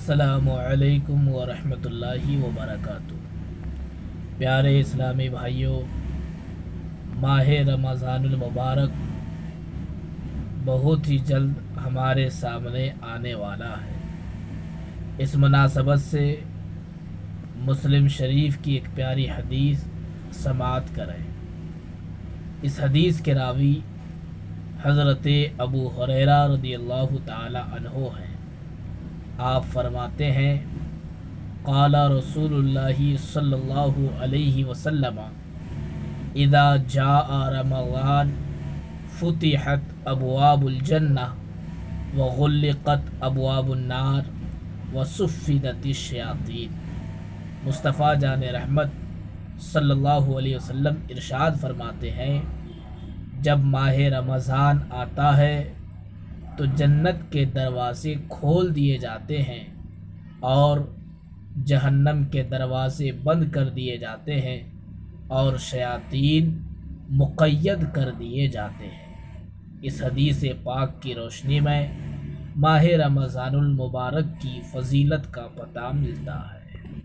السلام علیکم ورحمۃ اللہ وبرکاتہ۔ پیارے اسلامی بھائیوں، ماہ رمضان المبارک بہت ہی جلد ہمارے سامنے آنے والا ہے۔ اس مناسبت سے مسلم شریف کی ایک پیاری حدیث سماعت کریں۔ اس حدیث کے راوی حضرت ابو ہریرہ رضی اللہ تعالی عنہ ہیں۔ آپ فرماتے ہیں، قال رسول اللہ صلی اللہ علیہ وسلم اذا جاء رمضان فتحت ابواب الجنہ وغلقت ابواب النار وصفدت الشیاطین۔ مصطفیٰ جان رحمت صلی اللہ علیہ وسلم ارشاد فرماتے ہیں، جب ماہ رمضان آتا ہے تو جنت کے دروازے کھول دیے جاتے ہیں اور جہنم کے دروازے بند کر دیے جاتے ہیں اور شیاطین مقید کر دیے جاتے ہیں۔ اس حدیث پاک کی روشنی میں ماہ رمضان المبارک کی فضیلت کا پتہ ملتا ہے۔